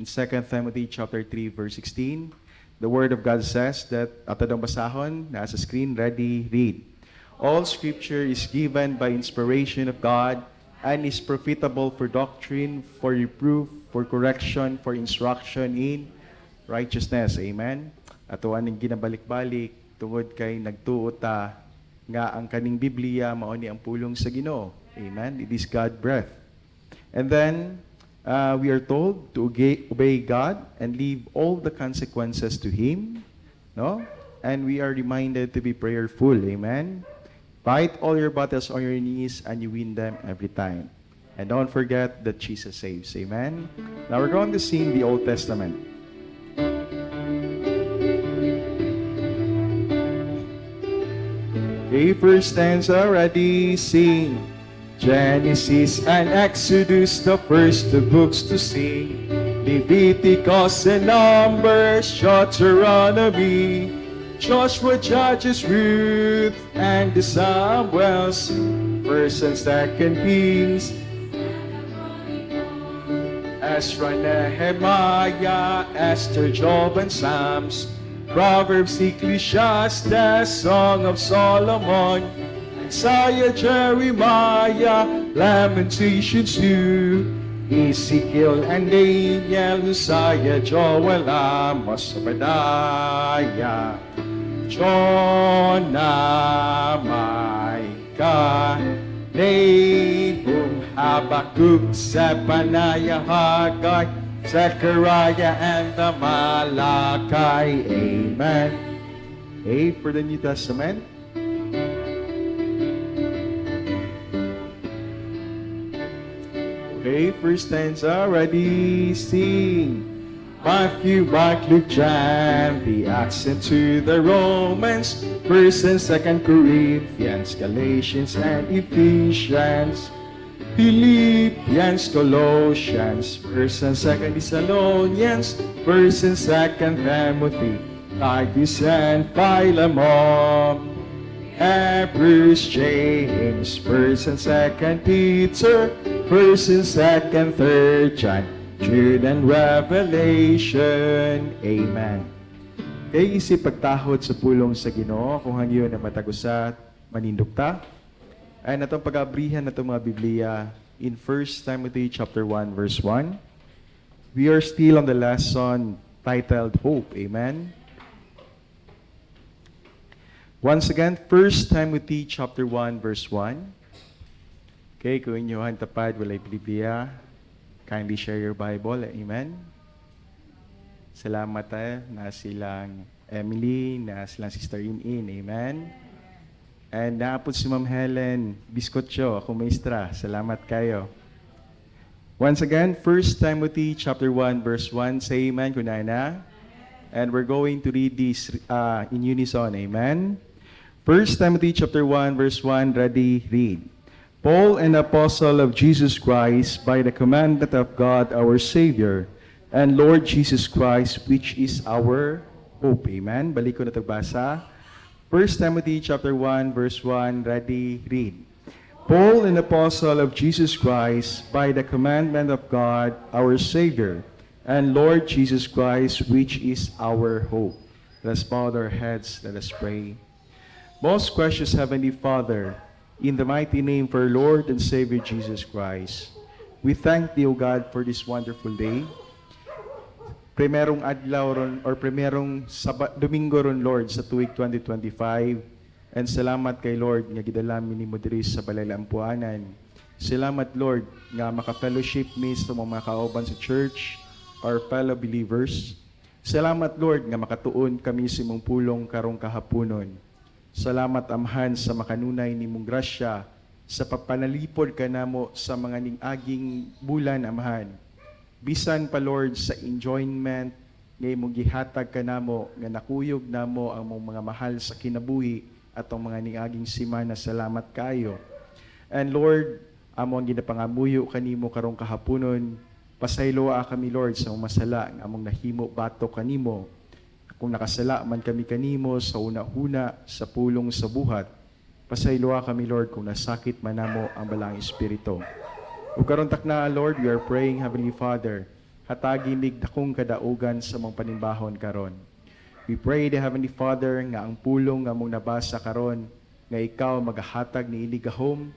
in 2 Timothy chapter 3, verse 16. The Word of God says that, ato dang basahon, nasa screen, ready, read. All Scripture is given by inspiration of God and is profitable for doctrine, for reproof, for correction, for instruction in righteousness. Amen? Ato aning ginabalik-balik, tungod kay nagtuo ta nga ang kaning Biblia mao ni ang pulong sa Ginoo. Amen? It is God breath. And then, we are told to obey God and leave all the consequences to Him. No? And we are reminded to be prayerful. Amen? Fight all your battles on your knees and you win them every time. And don't forget that Jesus saves. Amen? Now we're going to sing the Old Testament. Okay, first stanza, ready, sing. Genesis and Exodus, the first two books to sing. Leviticus and Numbers, Deuteronomy, Joshua, Judges, Ruth, and the Samuels, First and Second Kings, Ezra, Nehemiah, Esther, Job, and Psalms, Proverbs, Ecclesiastes, Song of Solomon, Isaiah, Jeremiah, Lamentations 2, Ezekiel and Daniel, Hosea, Joel, Amos, Obadiah, Jonah, Micah, Nahum, Habakkuk, Zephaniah, Haggai, Zechariah, and the Malachi. Amen. A for the New Testament. Okay, first stanza, ready, sing. Matthew, Mark, Luke, John, the Acts into the Romans, 1st and 2nd Corinthians, Galatians and Ephesians, Philippians, Colossians, 1st and 2nd Thessalonians, 1st and 2nd Timothy, Titus and Philemon, Hebrews, James, 1st and 2nd Peter, 1st and 2nd, 3rd John, Jude and Revelation. Amen. Kay isip pagtahod sa pulong sa Ginoo, kung hangyo na matagusat, manindukta, ay natong pag-abrihan na itong mga Biblia in 1 Timothy chapter 1, verse 1. We are still on the lesson titled Hope. Amen. Once again, 1 Timothy chapter 1, verse 1. Okay, kung inyohan tapad, walay Biblia, kindly share your Bible. Amen. Salamat na silang Emily, na silang Sister In. Amen. And naapot si Ma'am Helen Biscotcho, ako maestra. Salamat kayo. Once again, 1 Timothy chapter 1, verse 1. Say amen, kunana. And we're going to read this in unison. Amen. 1 Timothy chapter 1, verse 1, ready, read. Paul, an apostle of Jesus Christ, by the commandment of God our Savior, and Lord Jesus Christ, which is our hope. Amen. Balik ko na tagbasa. 1 Timothy chapter 1, verse 1, ready, read. Paul, an apostle of Jesus Christ, by the commandment of God our Savior, and Lord Jesus Christ, which is our hope. Let us bow our heads, let us pray. Most gracious Heavenly Father, in the mighty name of our Lord and Savior Jesus Christ, we thank Thee, O God, for this wonderful day. Primerong adlaw ron, or primerong Domingo ron, Lord, sa tuig 2025. And salamat kay Lord, nga gidalami ni mo diri sa balay lampuanan. Salamat, Lord, nga maka-fellowship mi sa mga kauban sa church, our fellow believers. Salamat, Lord, nga makatuon kami sa imong pulong karong kahaponon. Salamat, Amhan, sa makanunay ni mong grasya, sa papanalipod ka namo sa mga ning-aging bulan, Amhan. Bisan pa, Lord, sa enjoyment, ngay mong gihatag ka namo, nga nakuyog namo ang mong mga mahal sa kinabuhi at ang mga ning-aging simana. Salamat kayo. And Lord, among ginapangamuyo kanimo karong kahaponon, pasayloa kami, Lord, sa masala, among nahimo bato kanimo. Kung nakasala man kami kanimo sa una-una, sa pulong sa buhat, pasayloa kami, Lord, kung nasakit man namo ang balang espiritu. Ug karon takna, Lord, we are praying, Heavenly Father, hataginig dakong kadaugan sa mong panimbahon karon. We pray the Heavenly Father nga ang pulong nga mong nabasa karon nga ikaw magahatag ni iligahom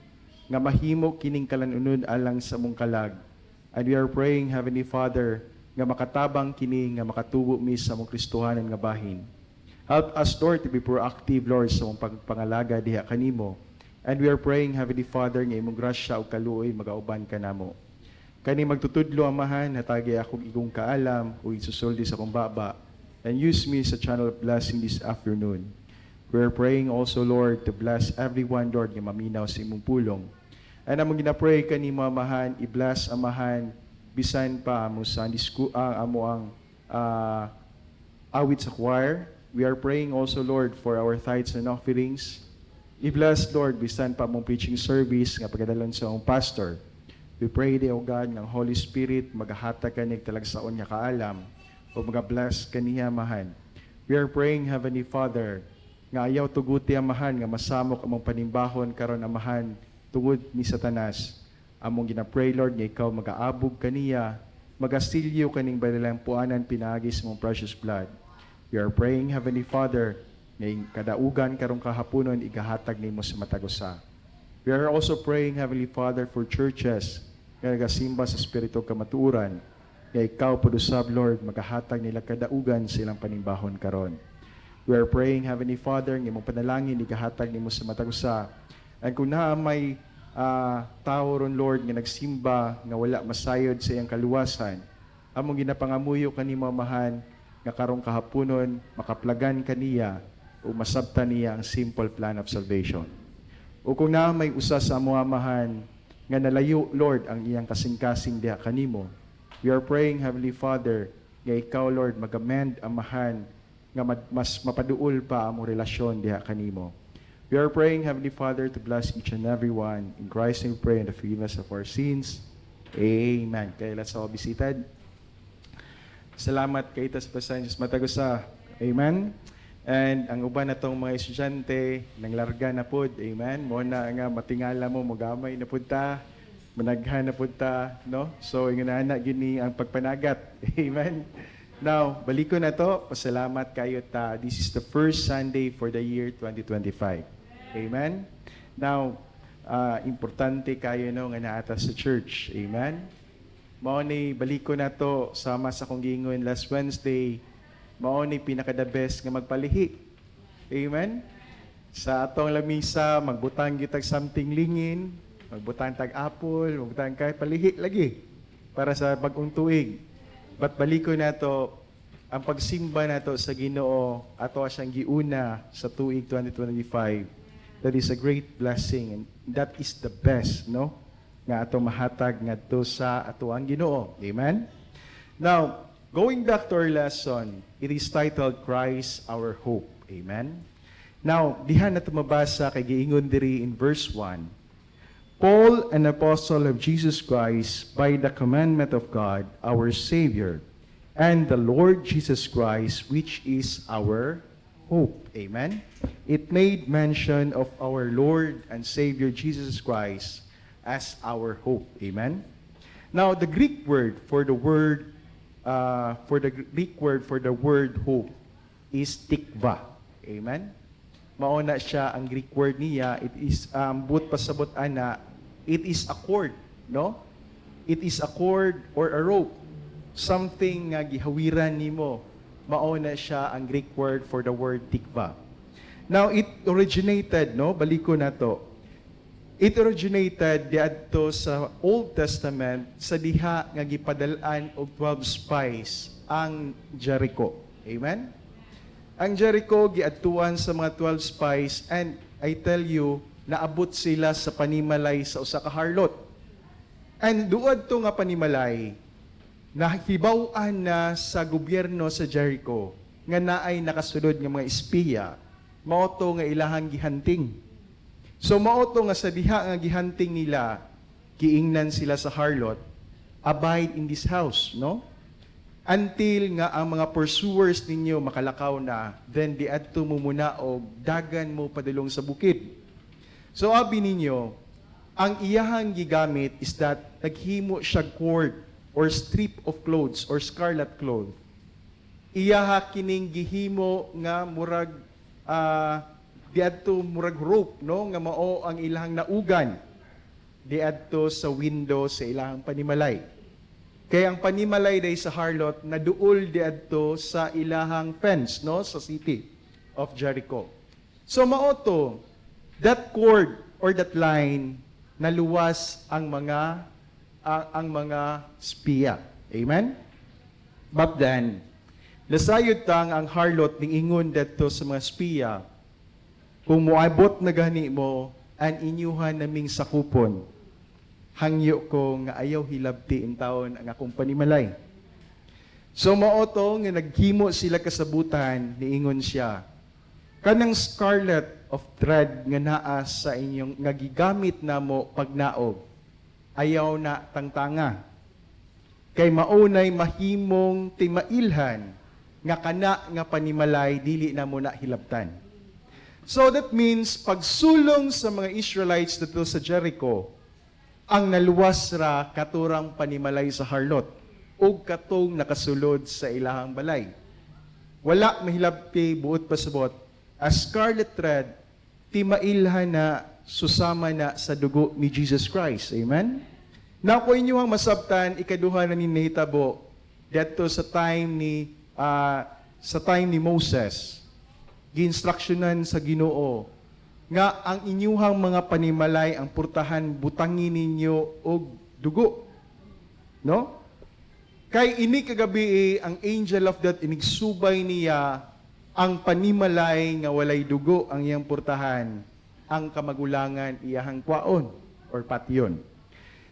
nga mahimo kining kalanunod alang sa mong kalag. And we are praying, Heavenly Father, nga makatabang kini nga makatubo mi sa mong Kristohanan nga bahin. Help us, Lord, to be proactive, Lord, sa mong pagpangalaga diha kanimo. And we are praying, Heavenly Father, nga imong grasya o kaluoy magauban ka namo. Kani magtutudlo amahan, hatagi akong igong kaalam o isusuldi sa kong baba, and use me sa channel of blessing this afternoon. We are praying also, Lord, to bless everyone, Lord, nga maminaw sa imong pulong. And among ginapray kanimo amahan, i-bless amahan, bisan pa amo sa amo ang awit sa choir. We are praying also, Lord, for our tithes and offerings. I-bless, Lord, bisan pa mong preaching service nga pagkadalon sa mong pastor. We pray, O God, ng Holy Spirit, maghahatag kanig talagsaon nga kaalam o mag-bless kaniya amahan. We are praying, Heavenly Father, nga ayaw tuguti amahan nga masamok among panimbahon karon amahan tungod ni Satanas. Among ginapray, Lord, nga ikaw mag-aabog kaniya, mag-asilyo kaning balilang puanan pinagis mong precious blood. We are praying, Heavenly Father, ngayong kadaugan karong kahaponon igahatag nimo sa matagusa. We are also praying, Heavenly Father, for churches nga nagasimba sa Espiritu kamatuuran, nga ikaw pudusab, Lord, magahatag nila kadaugan sa ilang panimbahon karon. We are praying, Heavenly Father, nga imong panalangin igahatag nimo sa matagusa. And kung naa may tao ron, Lord, nga nagsimba nga wala masayod sa iyang kaluwasan, among ginapangamuyo kanimo amahan nga karong kahaponon makaplagan kaniya o masabta niya ang simple plan of salvation. O kung na may usa sa amo amahan nga nalayo, Lord, ang iyang kasing-kasing diha kanimo, we are praying, Heavenly Father, nga ikaw, Lord, mag-amend amahan nga mas mapaduol pa ang relasyon diha kanimo. We are praying, Heavenly Father, to bless each and every one. In Christ we pray and the forgiveness of our sins. Amen. Kaya let's all be seated. Salamat kay Itas Pasanjos Matagusa. Amen. And ang uban na itong mga estudyante, nanglarga na pod. Amen. Muna nga matingala mo, magamay na punta, managhan na punta. No? So, yung na gini ang pagpanagat. Amen. Now, balik ko na to. Pasalamat kayo ta. This is the first Sunday for the year 2025. Amen. Now, importante kayo no nga naata sa church. Amen. Mao ni balik ko na to sama sa kong gingon last Wednesday. Mao ni pinaka-the best nga magpalihi. Amen. Sa atong lamisa, magbutang gyud something lingin, magbutang tag apple, magbutang kay palihi lagi para sa bagong tuig. But balik ko na to, ang pagsimba na to sa Ginoo ato siyang giuna sa tuig 2025. That is a great blessing and that is the best, no? Nga ato mahatag ngadto sa ato ang Ginoo. Amen. Now, going back to our lesson, it is titled Christ Our Hope. Amen. Now, diha na mabasa kay giingon diri in verse 1. Paul, an apostle of Jesus Christ, by the commandment of God, our Savior, and the Lord Jesus Christ, which is our hope. Amen. It made mention of our Lord and Savior Jesus Christ as our hope. Amen. Now, the Greek word for the word hope is tikva. Amen. Mauna siya ang Greek word niya. It is but pasabot ana. It is a cord, no? It is a cord or a rope. Something nga gihawiran nimo. Mauna siya ang Greek word for the word tikva. Now, it originated, no? Balik ko na to. It originated diadto sa Old Testament sa diha nga gipadalaan og 12 spies ang Jericho. Amen? Ang Jericho giadtuan sa mga 12 spies and I tell you, naabot sila sa panimalay sa usa ka harlot. And duad to nga panimalay, nahibaw-an na sa gobyerno sa Jericho nga naay nakasulod nga mga espiya, mao to nga ilahang gihanting. So mao to nga sa diha nga gihanting nila, giingnan sila sa harlot, abide in this house, no? Until nga ang mga pursuers ninyo makalakaw na, then diadto mo muna og dagan mo padulong sa bukid. So abi ninyo, ang iyahang gigamit is that naghimo siya cord or strip of clothes or scarlet cloth. Iyaha kining gihimo nga murag diadto murag rope, no, nga mao ang ilahang naugan diadto sa window sa ilahang panimalay. Kaya ang panimalay day sa harlot naduol diadto sa ilahang fence, no, sa city of Jericho. So mao to, that cord or that line naluwas ang mga spiya. Amen? But then, nasayod tang ang harlot ning ingon dito sa mga spiya, kung moabot na gani mo, an inyuhan naming sakupon, hangyo ko nga ayaw hilabti in taon ang akong panimalay. So mao to nga naghimo sila kasabutan, niingon siya, kanang scarlet of thread nga naa sa inyong nga gigamit namo pagnaog, ayaw na tangtanga. Kay maunay mahimong timailhan nga kana nga panimalay dili na mo na hilabtan. So that means pagsulong sa mga Israelites dito sa Jericho, ang naluwas ra katurang panimalay sa harlot ug katong nakasulod sa ilahang balay. Wala mahilabti buot pasabot as scarlet thread timailhan na susama na sa dugo ni Jesus Christ. Amen? Now, kung inyo ang masabtan, ikaduha na ni nahitabo dito sa time ni Moses, gi-instructionan sa Ginoo nga ang inyuhang mga panimalay ang purtahan butangin ninyo og dugo. No? Kay ini kagabi ang angel of death inigsubay niya ang panimalay nga walay dugo ang iyang purtahan, ang kamagulangan iyahang kwaon or patyon.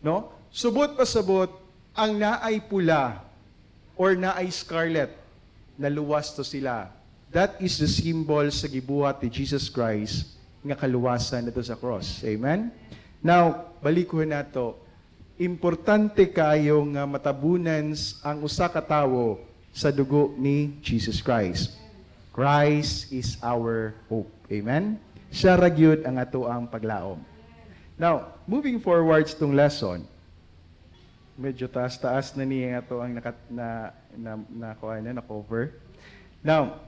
No? Subot pasabot ang naay pula or naay scarlet, naluwas to sila. That is the symbol sa gibuhat ni Jesus Christ nga kaluwasan nato sa cross. Amen? Now, balik ko nato. Importante kayo nga matabunan ang usa ka tawo sa dugo ni Jesus Christ. Christ is our hope. Amen? Siya ragyod ang ato ang paglaom. Now, moving forward sa itong lesson, medyo taas-taas na niya ato ang na-cover. Now,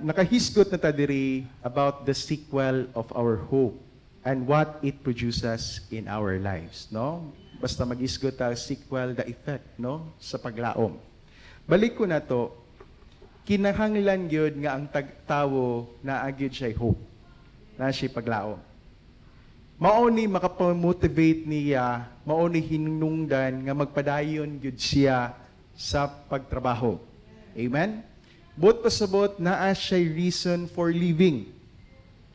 nakahisgot na ta diri about the sequel of our hope and what it produces in our lives, no? Basta mag-isgot ta sequel, the effect, no, sa paglaom. Balik ko na to, kinahanglan gyud nga ang tawo na agyud siya hope, na siya paglaom. Mao ni makapamotivate niya, mao ni hinungdan nga magpadayon gyud siya sa pagtrabaho. Amen? But pasabot naa siya reason for living.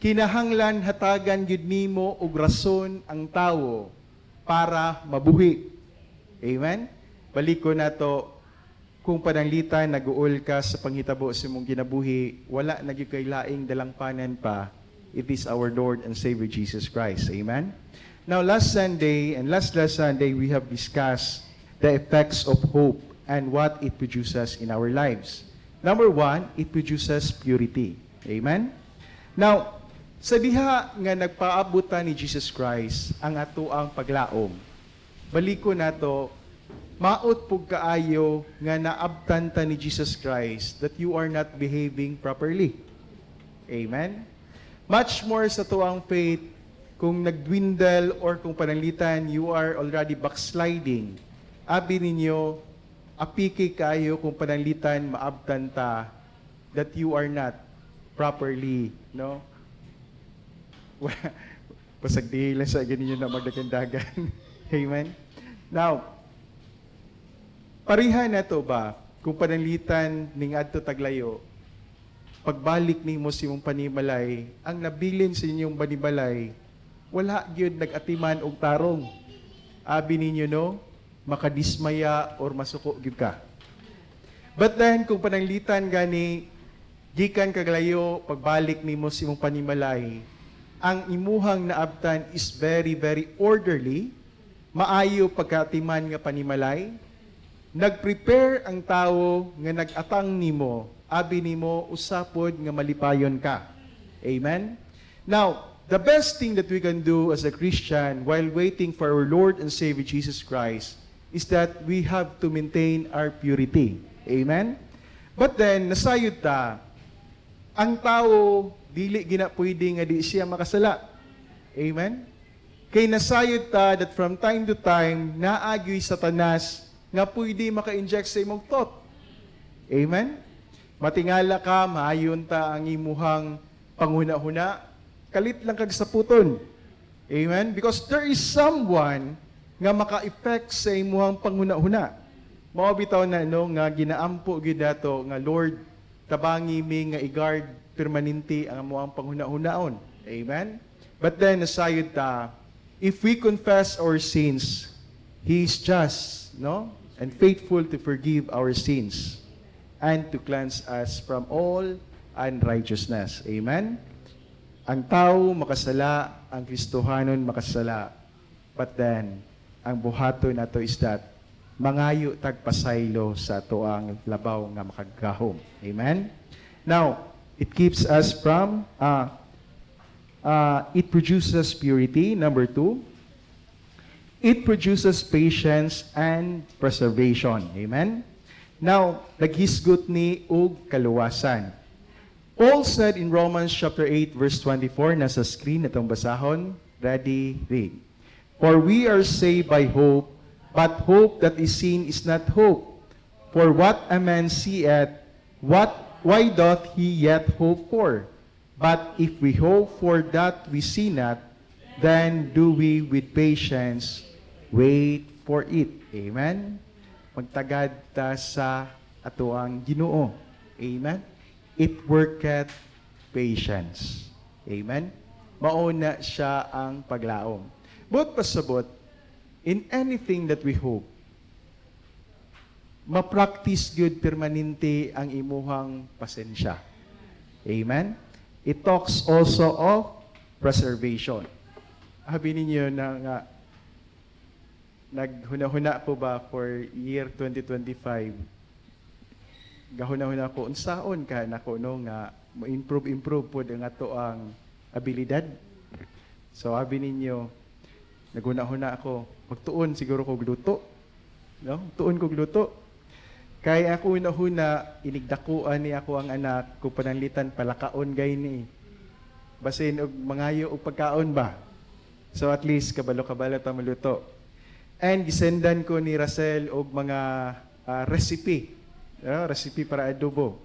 Kinahanglan hatagan gyud nimo og rason ang tawo para mabuhi. Amen? Balik ko na to, kung pananglitan naguol ka sa panghitabo sa imong kinabuhi, wala na gyud kay laing dalangpanan pa. It is our Lord and Savior Jesus Christ. Amen? Now, last Sunday, we have discussed the effects of hope and what it produces in our lives. Number one, it produces purity. Amen? Now, sa diha nga nagpaabutan ni Jesus Christ ang ato ang paglaom, baliko nato, maot pug kaayo nga naabtan ta ni Jesus Christ that you are not behaving properly. Amen? Much more sa tuang faith, kung nagdwindle or kung pananglitan, you are already backsliding. Abi ninyo, apiki kayo kung pananglitan, maabtan ta that you are not properly, no? Pasagdihin lang sa ganyan na magdagandagan. Amen? Now, parihan na to ba, kung pananglitan ning adto taglayo, pagbalik nimo sa imong panimalay, ang nabilin sa inyong panimalay, wala gyud nag-atiman og tarong. Abi ninyo no, makadismaya or masuko gyud ka. But then kung pananglitan gani gikan kaglayo, pagbalik nimo sa imong panimalay, ang imuhang naabtan is very very orderly, maayo pagkatiman nga panimalay, nag-prepare ang tawo nga nag-atang nimo, abi nimo usapod nga malipayon ka. Amen? Now, the best thing that we can do as a Christian while waiting for our Lord and Savior Jesus Christ is that we have to maintain our purity. Amen? But then, nasayod ta, ang tao, dili gina pwede nga di siya makasala. Amen? Kay nasayod ta that from time to time, naagyoy Satanas nga pwede maka-inject sa imong thought. Amen? Matingala ka, maayon ta ang imuhang panghuna-huna, kalit lang kag saputon. Amen? Because there is someone nga maka-effect sa imuhang panghuna-huna. Mao bitaw na nga ginaampo gyud dato nga Lord, tabangi mi nga i-guard permanente ang amuang panghuna-hunaon. Amen? But then nasayod ta, if we confess our sins, He is just, and faithful to forgive our sins and to cleanse us from all unrighteousness. Amen? Ang tao makasala, ang Kristohanon makasala. But then, ang buhaton nato is that mangayo tagpasaylo sa tuang labaw nga makagahom. Amen? Now, it keeps us from, it produces purity. Number 2, it produces patience and preservation. Amen? Now, naghisgot ni og kaluwasan. Paul said in Romans chapter 8 verse 24, nasa screen itong basahon. Ready, read. For we are saved by hope, but hope that is seen is not hope. For what a man seeth, why doth he yet hope for? But if we hope for that we see not, then do we with patience wait for it. Amen? Magtagad ta sa atuang Ginoo. Amen? It worketh patience. Amen? Mauna siya ang paglaom. But pasabot, in anything that we hope, ma-practice good permanente ang imuhang pasensya. Amen? It talks also of preservation. Sabi ninyo na nga, naghuna-huna po ba for year 2025? Gahuna-huna ko, unsaon ka na ko nga improve po ang ato ang abilidad. So sabi ninyo, naghuna-huna ako, magtuon siguro ko gluto. No? Tuon ko gluto. Kaya ako huna-huna, inigdakuan ni ako ang anak, kung pananglitan palakaon gay ni. Basin og mangayo og pagkaon ba? So at least kabalo-kabalo ta maluto. And gisendan ko ni Russell og mga recipe. Recipe para adobo.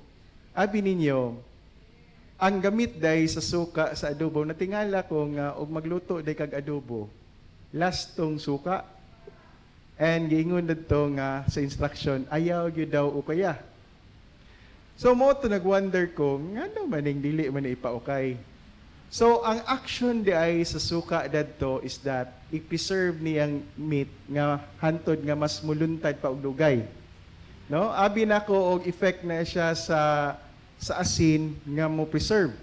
Abi ninyo, ang gamit day sa suka sa adobo, natingala ko nga og magluto day kag adobo. Last tong suka. And giingon dito nga sa instruction, ayaw gyud daw ukaya. So mo to nagwonder ko, ngano maning dili man ipaukay. So ang action di ay sa suka dadto is that i-preserve niyang meat nga hantod nga mas muluntad pa og lugay. No? Abi nako og effect na siya sa asin nga mo preserve.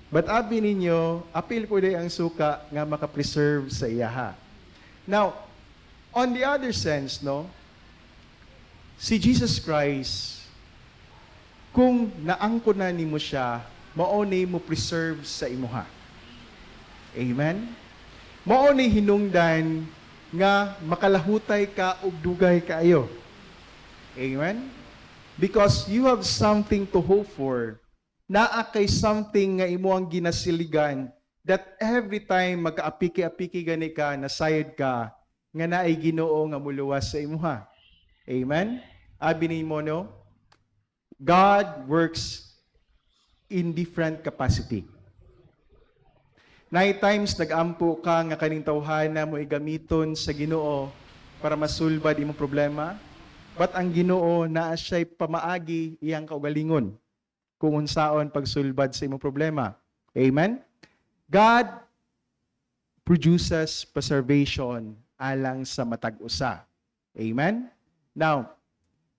But abi ninyo, apil ko day ang suka nga maka-preserve sa iyaha. Now, on the other sense, si Jesus Christ, kung naangko na nimo siya, mao ni mo preserve sa imuha. Amen? Mao ni hinungdan nga makalahutay ka og dugay kaayo. Amen? Because you have something to hope for. Naa kay something nga imo ang ginasiligan that every time magkaapiki-apiki gani ka, nasayod ka, nga naay Ginoo nga muluwas sa imuha. Amen? Abi nimo God works in different capacity. Night times nagampo ka nga kaning tawhana mo igamiton sa Ginoo para masulbad imong problema, but ang Ginoo naa siya'y pamaagi iyang kaugalingon kung unsaon pagsulbad sa imong problema. Amen? God produces preservation alang sa matag usa. Amen? Now,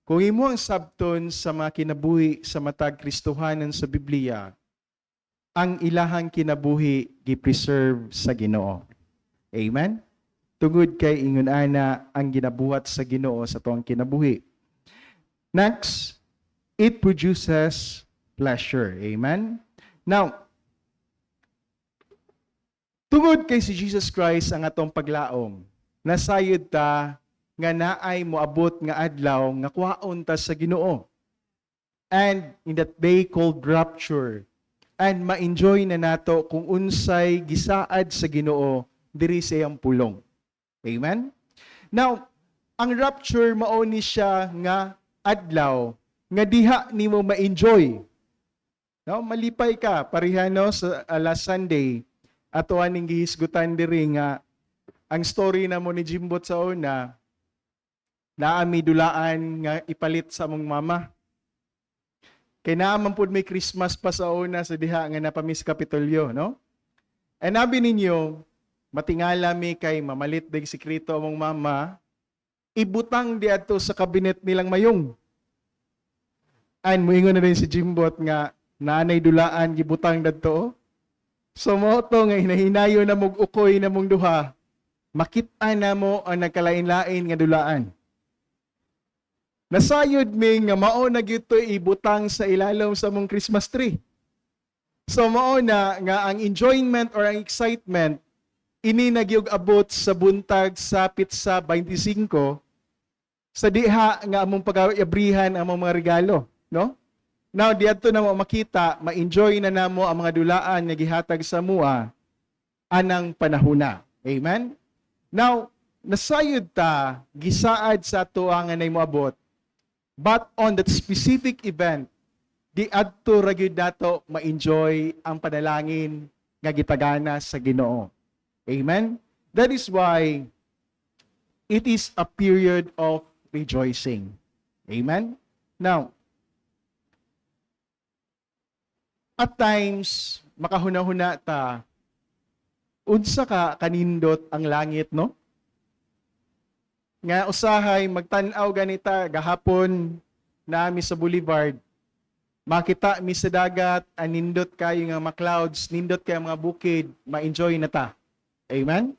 kung imo ang sabton sa mga kinabuhi sa matag Kristohanan sa Biblia, ang ilahang kinabuhi gi-preserve sa Ginoo. Amen? Tungod kay ingon ana ang ginabuhat sa Ginoo sa tuang kinabuhi. Next, it produces pleasure. Amen? Now, Tungod kay si Jesus Christ ang atong paglaom, nasayod ta nga naay moabot nga adlaw nga kuhaon ta sa Ginoo. And in that day called rapture, and ma-enjoy na nato kung unsay gisaad sa Ginoo diri sa iyang pulong. Amen? Now, ang rapture mao ni siya nga adlaw nga diha nimo ma-enjoy. No, malipay ka parihano sa last Sunday ato aning gihisgutan diri nga ang story na mo ni Jimbot sa una naami dulaan nga ipalit sa among mama. Kay naaman pud may Christmas pa sa una sa diha nga napamis Kapitolyo, no? E nabi ninyo, matingala mi kay mamalit dig sikreto among mama, ibutang di ato sa kabinet nilang mayong. And moingon na rin si Jimbot nga nanay dulaan gibutang dadto. So mo to nga hinahinayo na mong ukoy na mong duha, makita na mo ang nagkalain-lain nga dulaan. Nasayod mi nga mao na gyud ibutang sa ilalom sa mong Christmas tree. So mao na nga ang enjoyment or ang excitement ini nagyug abot sa buntag sapit sa 25 sa diha nga among pag-abrihan ang mga regalo, no? Now, diadto na mo makita, ma-enjoy na namo ang mga dulaan nga gihatag sa mua anang panahuna. Amen? Now, nasayod ta, gisaad sa ato ang anay moabot, but on that specific event, diadto ra gyud nato ma-enjoy ang panalangin nga gitagana sa Ginoo. Amen? That is why it is a period of rejoicing. Amen? Now, at times, makahuna-huna ta, unsa ka kanindot ang langit, no? Nga usahay, magtanaw ganita, gahapon na mi sa boulevard, makita mi sa dagat, anindot kayo nga mga clouds, nindot kayo mga bukid, ma-enjoy na ta. Amen?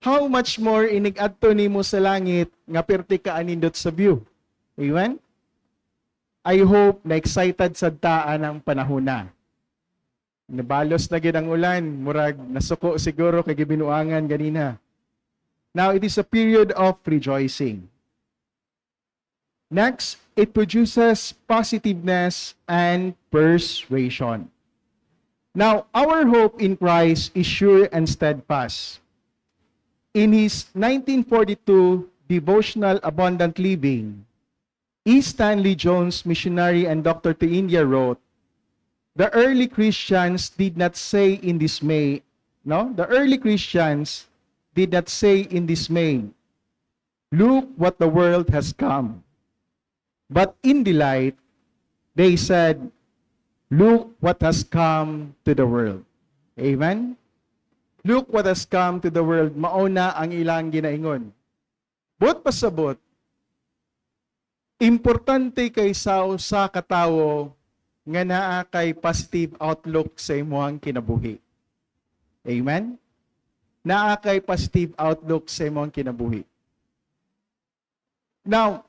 How much more inig-adto nimo sa langit, nga perti ka anindot sa view. Amen? I hope na excited sa taan ang panahona. Nabalos na gid ang ulan, murag nasuko siguro kay gibinuangan ganina. Now, it is a period of rejoicing. Next, it produces positiveness and persuasion. Now, our hope in Christ is sure and steadfast. In his 1942 devotional Abundant Living, E. Stanley Jones, missionary and doctor to India, wrote, "The early Christians did not say in dismay, the early Christians did not say in dismay, 'Look what the world has come.' But in delight, they said, 'Look what has come to the world.'" Amen? Look what has come to the world. Mauna ang ilang ginaingon. But pasabot, importante kay sa katawo nga naa kay positive outlook sa imuhang kinabuhi. Amen? Naa kay positive outlook sa imuhang kinabuhi. Now,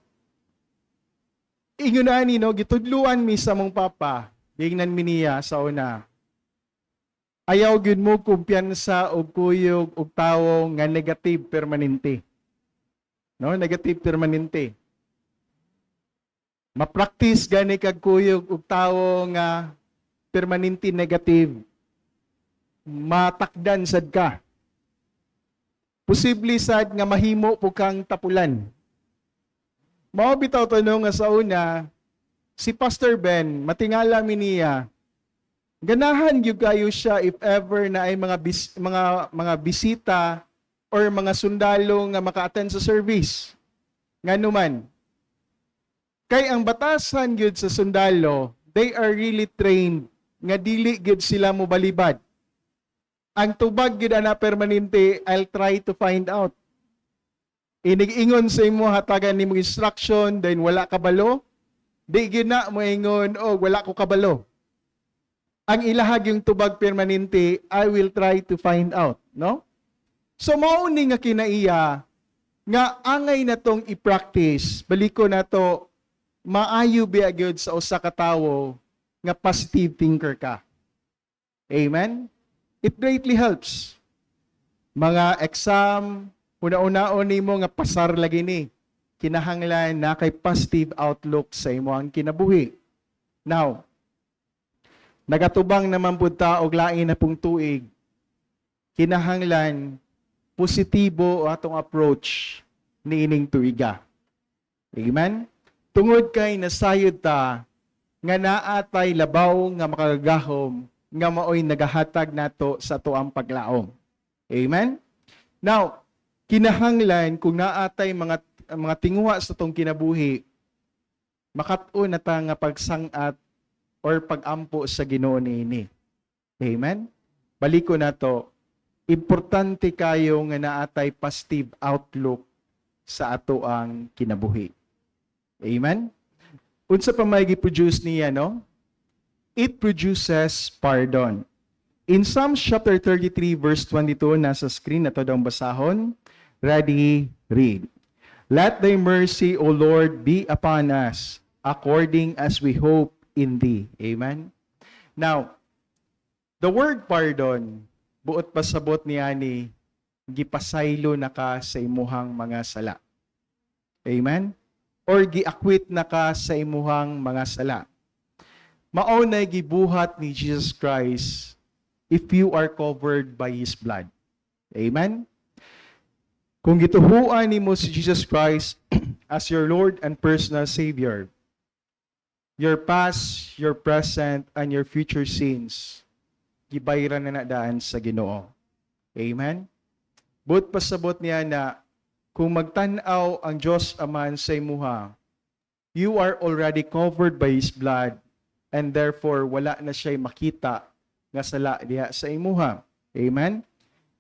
ingunan no, gitudluan mi sa mong papa, ingnan mi niya sa una. Ayaw gyud mo kumpiyansa og kuyog og tawo nga negative permanente. No, negative permanente. Ma-practice gani kag kuyog og tawo nga permanente negative. Matakdan sad ka. Posible sad nga mahimo po kang tapulan. Mao bitaw tanong nga sa una, si Pastor Ben, matingala mi niya, ganahan gyud kayo siya if ever na ay mga bisita or mga sundalo nga maka-attend sa service. Nganuman, kay ang batasan gyud sa sundalo, they are really trained nga dili gyud sila mobalibad. Ang tubag gyud ana permanente, I'll try to find out. Inig-ingon sa imo hatagan nimo instruction, then wala kabalo, di gyud na mo ingon, oh wala ko kabalo. Ang ilahag yung tubag permanente, I will try to find out, no? So mauni nga kinaiya nga angay na tong i-practice, baliko na to, maayo biya gyud sa usa ka tawo nga positive thinker ka. Amen? It greatly helps. Mga exam, una-unaon nimo nga pasar lagi ni. Kinahanglan na kay positive outlook sa imo ang kinabuhi. Now, nagatubang naman pud ta og lain na pong tuig. Kinahanglan positibo atong approach niining tuiga. Amen? Tungod kay nasayod ta nga naatay labaw nga makagahom nga maoy nagahatag nato sa tuang paglaom. Amen? Now, kinahanglan kung naatay mga tinguha sa tong kinabuhi, makat-o na ta nga pagsangat or pagampo sa Ginoo niini. Amen? Baliko na to, importante kayo nga naatay positive outlook sa ato ang kinabuhi. Amen? Unsa pa may gi-produce niya, no? It produces pardon. In Psalms chapter 33 verse 22, nasa screen na to daw basahon. Ready, read. Let thy mercy, O Lord, be upon us, according as we hope in thee. Amen? Now, the word pardon, buot pasabot niya ni, gipasaylo na ka sa imuhang mga sala. Amen? Or giakwit na ka sa imuhang mga sala. Mao na gibuhat ni Jesus Christ if you are covered by His blood. Amen? Kung gituhuan nimo si Jesus Christ as your Lord and personal Savior, your past, your present, and your future sins, gibayran na nadaan sa Ginoo. Amen? But pasabot niya na kung magtanaw ang Diyos Aman sa imuha, you are already covered by His blood, and therefore wala na siya makita nga sala diha sa imuha. Amen?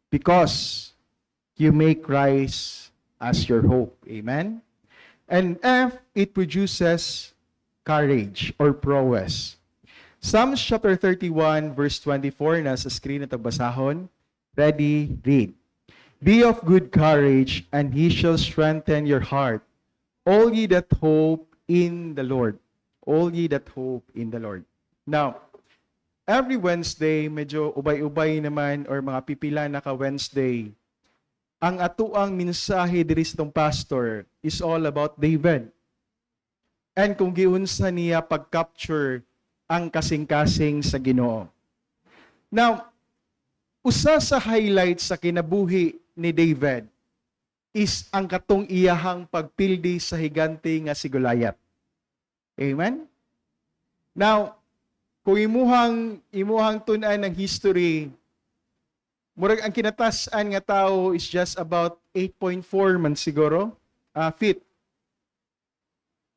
Because you make Christ as your hope. Amen? And F, it produces courage or prowess. Psalms chapter 31 verse 24, nasa screen na basahon. Ready, read. Be of good courage, and He shall strengthen your heart. All ye that hope in the Lord. All ye that hope in the Lord. Now, every Wednesday, medyo ubay-ubay naman or mga pipila na ka Wednesday, ang atuang mensahe diri sa tong pastor is all about David. And kung giunsa niya pag-capture ang kasing-kasing sa Ginoo. Now, usa sa highlight sa kinabuhi ni David is ang katong iyahang pagpildi sa higante nga si Goliath. Amen? Now, kung imuhang tun-an ng history, murag ang kinatasan nga tao is just about 8.4 man siguro feet.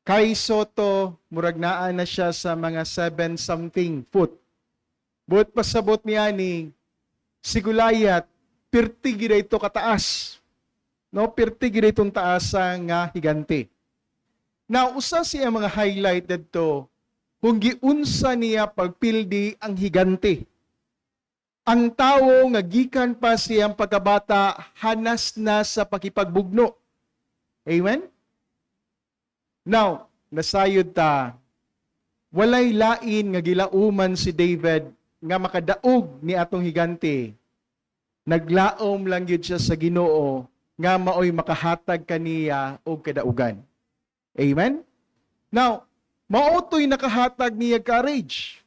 Kay Soto, murag naa na siya sa mga 7 something foot. But pasabot niya ni si Goliath, pirti gid ito kataas. No, pirti gid itong taas nga higante. Now, usa siya mga highlight dito kung giunsa niya pagpildi ang higante. Ang tao nga gikan pa siyang pagkabata hanas na sa pakipagbugno. Amen? Now, nasayod ta, walay lain nga gilauman si David nga makadaog ni atong higante. Naglaom lang yun siya sa Ginoo nga maoy makahatag kaniya og kadaugan. Amen? Now, maotoy nakahatag niya courage.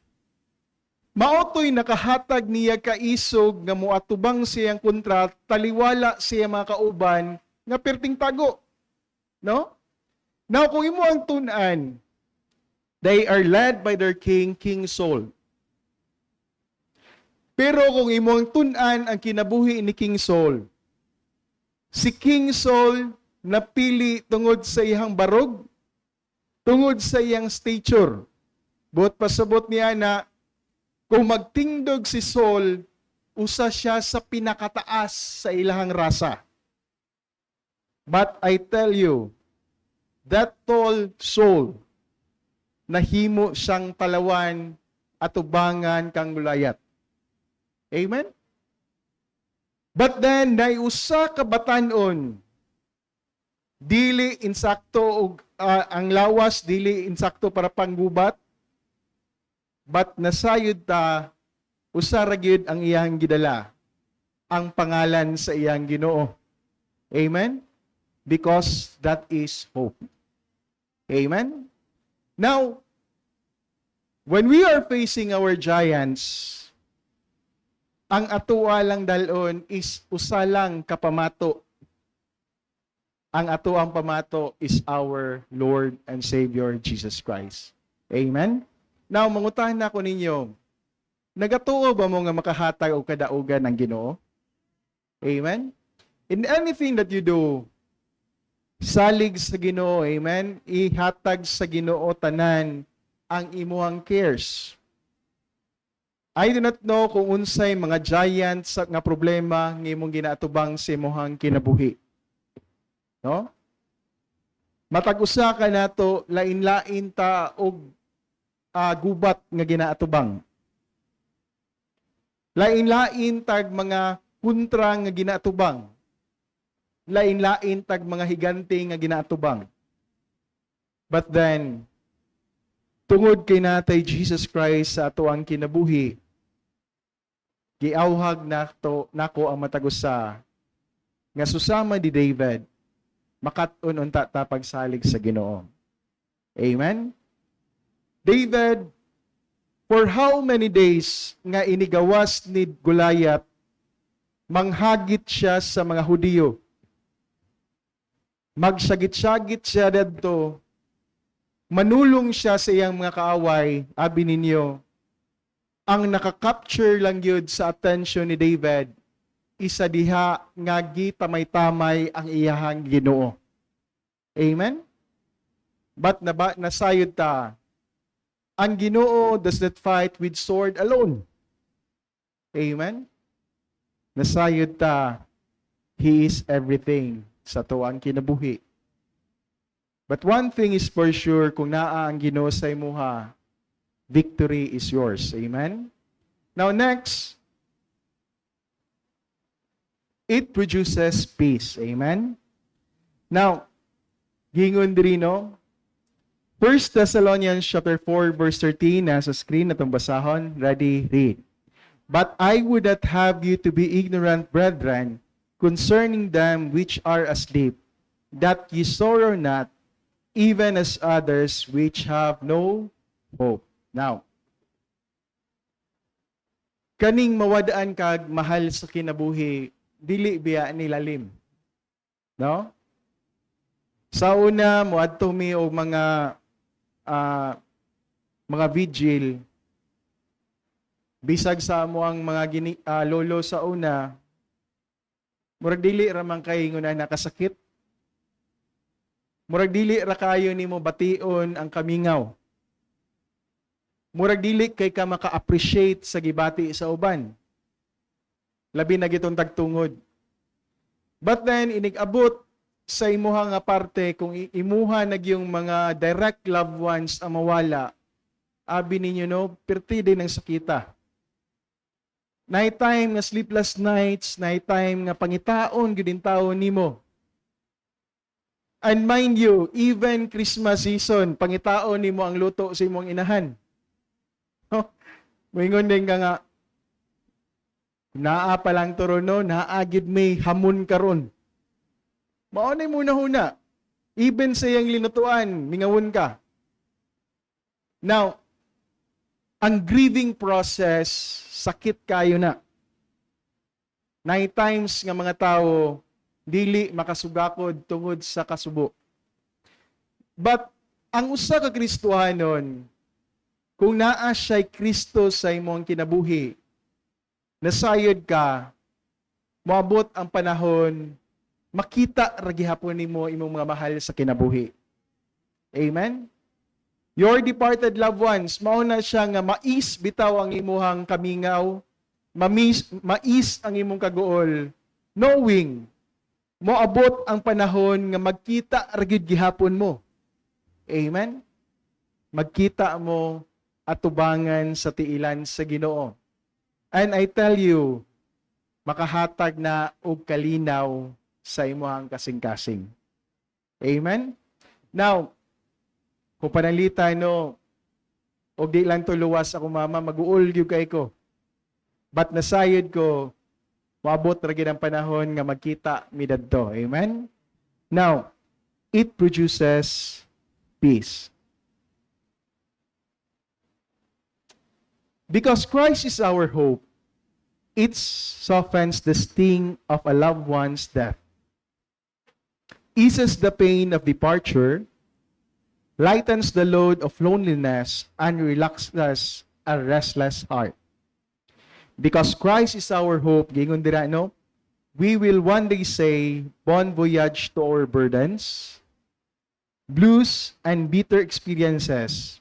Maotoy nakahatag niya kaisog nga moatubang siyang kontra, taliwala siya mga kauban nga perting tago. No? Now, kung imo ang tun-an, they are led by their king, King Saul. Pero kung imo ang tun-an ang kinabuhi ni King Saul, si King Saul napili tungod sa iyang barog, tungod sa iyang stature. Buot pasabot niya na kung magtingdog si Saul, usa siya sa pinakataas sa ilahang rasa. But I tell you, that tall Saul, nahimo siyang talawan at ubangan kang Goliath. Amen? But then, naiusa ka batanon, dili insakto og ang lawas dili insakto para panggubat, but nasayod ta usa ra gyud ang iyang gidala, ang pangalan sa iyang Ginoo. Amen? Because that is hope. Amen? Now, when we are facing our giants, ang atuwa lang dalon is usa lang kapamato. Ang atuang pamato is our Lord and Savior Jesus Christ. Amen? Now, mangutahan na ko ninyo, nagatuo ba mo nga makahatag o kadaugan ng Ginoo? Amen? In anything that you do, salig sa Ginoo, amen? Ihatag sa Ginoo tanan ang imuhang cares. I do not know kung unsay mga giants nga problema nga imong ginaatubang sa imuhang kinabuhi. No? Matag usa ka nato lain-lain ta og gubat nga ginaatubang. Lain-lain tag mga kontra nga ginaatubang. Lain-lain tag mga higante nga ginaatubang. But then, tungod kay natay Jesus Christ sa ato ang kinabuhi, giawhag nako ang matagusa nga susama di David, makat-on unta ta pagsalig sa Ginoo. Amen? David, for how many days nga inigawas ni Goliath, manghagit siya sa mga Hudiyo. Magsagit-sagit siya dadto, manulong siya sa iyang mga kaaway, abi ninyo, ang nakakapture lang yun sa attention ni David, isa diha nga gitamay-tamay ang iyahang Ginoo. Amen? But nasayod ta, ang Ginoo does not fight with sword alone. Amen? Nasayod ta, He is everything sa tuwang kinabuhi. But one thing is for sure, kung naa ang Ginoo sa imuha, victory is yours. Amen? Now next, it produces peace. Amen? Now, gingon diri no, 1 Thessalonians chapter 4 verse 13 nasa screen natong basahon. Ready, read. But I would not have you to be ignorant, brethren, concerning them which are asleep, that ye sorrow not, even as others which have no hope. Now, kaning mawadaan kag mahal sa kinabuhi, dili biya nilalim. No? Sa una, muadto mi og mga vigil, bisag sa amo ang mga lolo sa una, murag dili ra man kay ngunay nakasakit. Murag dili ra kayo nimo bation ang kamingaw. Murag dili kay ka maka-appreciate sa gibati sa uban. Labi na gitong tagtungod. But then inig-abot sa imuha nga parte kung imuha nagyong mga direct loved ones ang mawala, abi ninyo no, perti din ang sakita. Night time nga sleepless nights, night time nga pangitaon gyud taon nimo. And mind you, even Christmas season, pangitaon nimo ang luto sa imong inahan. No? Moingon din ka nga, naa pa lang turon no, naagid may hamon karon. Maunay muna huna. Even sa iyang linutuan, mingawon ka. Now, ang grieving process, sakit kayo na. Night times nga mga tao, dili makasugakod tungod sa kasubo. But, ang usa ka Kristohanon, kung naa siya'y Kristo sa imong kinabuhi, nasayod ka, moabot ang panahon, makita ra gihapon nimo imong mga mahal sa kinabuhi. Amen? Your departed loved ones, mao na siya nga mais bitaw ang imuhang kamingaw, mais ang imong kagool, knowing moabot ang panahon nga magkita ra gyud gihapon mo. Amen? Magkita mo atubangan sa tiilan sa Ginoo. And I tell you, makahatag na og kalinaw sa imuhang kasing-kasing. Amen? Now, kung panalita no, og di lang to luwas ako mama, mag-uol gyud kay ko. But nasayod ko, maabot ra gyud ang panahon nga magkita mi dadto. Amen? Now, it produces peace. Because Christ is our hope, it softens the sting of a loved one's death, eases the pain of departure, lightens the load of loneliness, and relaxes a restless heart. Because Christ is our hope, gingon dira no, we will one day say, bon voyage to our burdens, blues, and bitter experiences.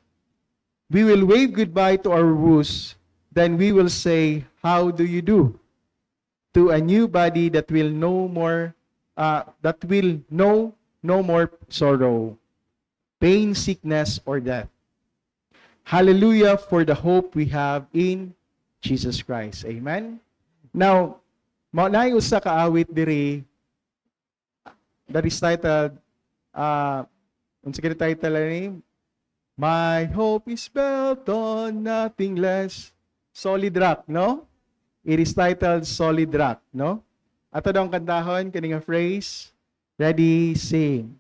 We will wave goodbye to our woes, then we will say, how do you do? To a new body that will know no more sorrow, pain, sickness, or death. Hallelujah for the hope we have in Jesus Christ. Amen? Now, maunay usa ka awit diri that is titled, unsa kini title ni? My hope is built on nothing less. Solid Rock, no? It is titled Solid Rock, no? Ato daw ang kantahon, kaning phrase. Ready, sing.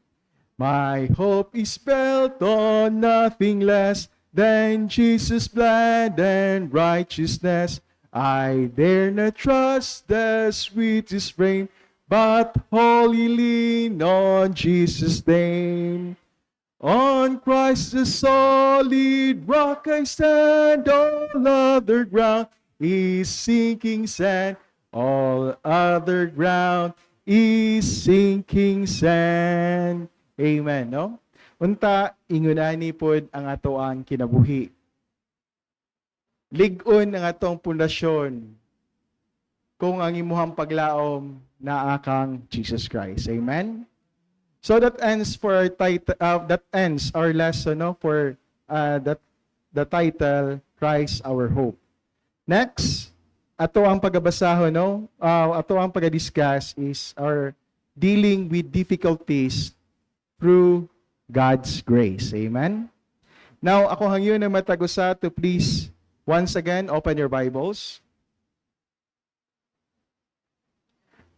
My hope is built on nothing less than Jesus' blood and righteousness. I dare not trust the sweetest frame, but wholly lean on Jesus' name. On Christ the solid rock I stand, all other ground is sinking sand. All other ground is sinking sand. Amen, no? Unta, ingunani pod ang ato ang kinabuhi. Ligon ang atong pundasyon kung ang imuhang paglaom na akang Jesus Christ. Amen? So that ends for our that ends our lesson, no, for the title Christ our hope. Next, ato ang pagabasahon, no, ato ang pag-discuss is our dealing with difficulties through God's grace. Amen. Now, ako hangyo na matagusa to please once again open your Bibles.